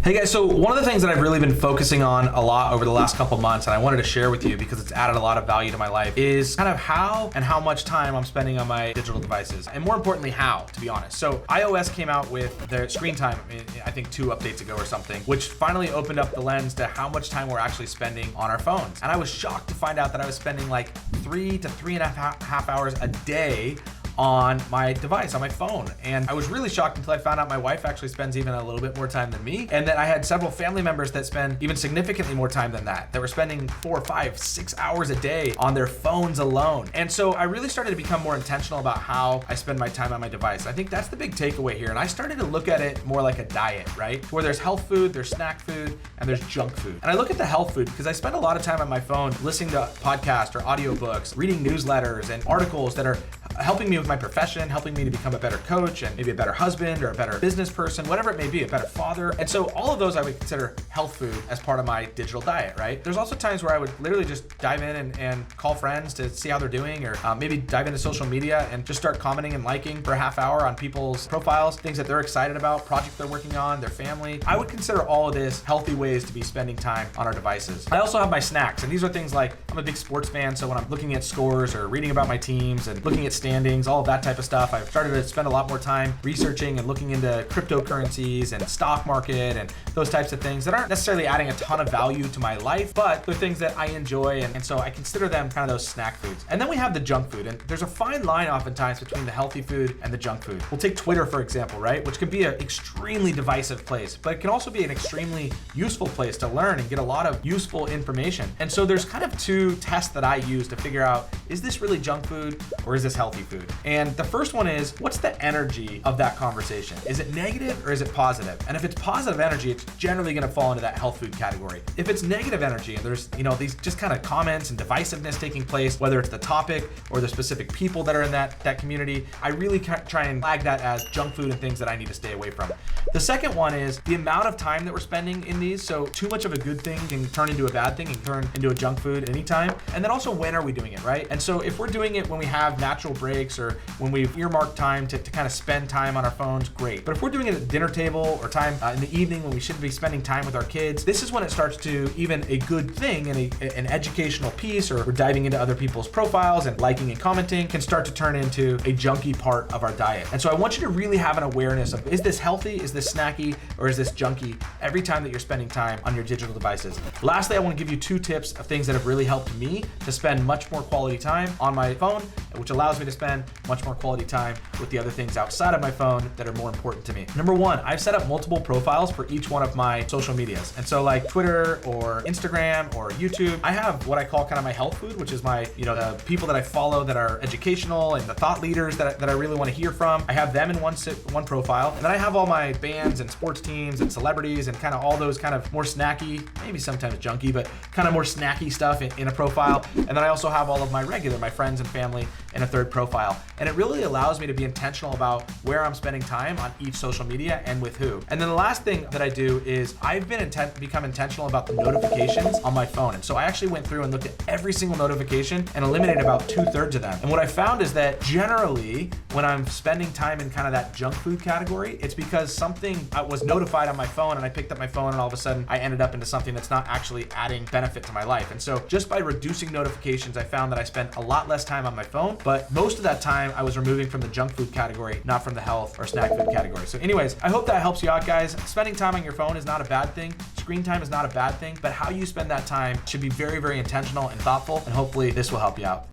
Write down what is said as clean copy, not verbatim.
Hey guys, so one of the things that I've really been focusing on a lot over the last couple months, and I wanted to share with you because it's added a lot of value to my life, is kind of how and how much time I'm spending on my digital devices. And more importantly, how, to be honest. So iOS came out with their ScreenTime, I think 2 updates ago or something, which finally opened up the lens to how much time we're actually spending on our phones. And I was shocked to find out that I was spending like 3 to 3.5 hours a day on my device, on my phone. And I was really shocked until I found out my wife actually spends even a little bit more time than me. And that I had several family members that spend even significantly more time than that were spending 4, 5, 6 hours a day on their phones alone. And so I really started to become more intentional about how I spend my time on my device. I think that's the big takeaway here. And I started to look at it more like a diet, right? Where there's health food, there's snack food, and there's junk food. And I look at the health food because I spend a lot of time on my phone listening to podcasts or audiobooks, reading newsletters and articles that are helping me with my profession, helping me to become a better coach and maybe a better husband or a better business person, whatever it may be, a better father. And so all of those I would consider health food as part of my digital diet, right? There's also times where I would literally just dive in and call friends to see how they're doing, or maybe dive into social media and just start commenting and liking for a half hour on people's profiles, things that they're excited about, projects they're working on, their family. I would consider all of this healthy ways to be spending time on our devices. I also have my snacks, and these are things like, I'm a big sports fan, so when I'm looking at scores or reading about my teams and looking at standings, all of that type of stuff, I've started to spend a lot more time researching and looking into cryptocurrencies and stock market and those types of things that aren't necessarily adding a ton of value to my life, but they're things that I enjoy, and so I consider them kind of those snack foods. And then we have the junk food, and there's a fine line oftentimes between the healthy food and the junk food. We'll take Twitter, for example, right? Which can be an extremely divisive place, but it can also be an extremely useful place to learn and get a lot of useful information. And so there's kind of 2 tests that I use to figure out, is this really junk food or is this healthy food? And the first one is, what's the energy of that conversation? Is it negative or is it positive? And if it's positive energy, it's generally gonna fall into that health food category. If it's negative energy and there's, these just kind of comments and divisiveness taking place, whether it's the topic or the specific people that are in that community, I really try and flag that as junk food and things that I need to stay away from. The second one is the amount of time that we're spending in these. So too much of a good thing can turn into a bad thing and turn into a junk food at any time. And then also, when are we doing it, right? And so if we're doing it when we have natural breaks or when we've earmarked time to kind of spend time on our phones, great. But if we're doing it at the dinner table or time in the evening when we should be spending time with our kids, this is when it starts to, even a good thing and an educational piece, or we're diving into other people's profiles and liking and commenting, can start to turn into a junky part of our diet. And so I want you to really have an awareness of, is this healthy, is this snacky, or is this junky every time that you're spending time on your digital devices. Lastly, I want to give you 2 tips of things that have really helped me to spend much more quality time on my phone, which allows me to spend much more quality time with the other things outside of my phone that are more important to me. Number 1, I've set up multiple profiles for each one of my social medias. And so like Twitter or Instagram or YouTube, I have what I call kind of my health food, which is my, the people that I follow that are educational and the thought leaders that I really want to hear from. I have them in one profile. And then I have all my bands and sports teams and celebrities and kind of all those kind of more snacky, maybe sometimes junky, but kind of more snacky stuff in a profile. And then I also have all of my friends and family in a 3rd profile. And it really allows me to be intentional about where I'm spending time on each social media and with who. And then the last thing that I do is I've become intentional about the notifications on my phone. And so I actually went through and looked at every single notification and eliminated about 2/3 of them. And what I found is that generally when I'm spending time in kind of that junk food category, it's because something was notified on my phone and I picked up my phone and all of a sudden I ended up into something that's not actually adding benefit to my life. And so just by reducing notifications, I found that I spent a lot less time on my phone, but most of that time I was removing from the junk food category, not from the health or snack food category. So anyways, I hope that helps you out, guys. Spending time on your phone is not a bad thing. Screen time is not a bad thing, but how you spend that time should be very, very intentional and thoughtful, and hopefully this will help you out.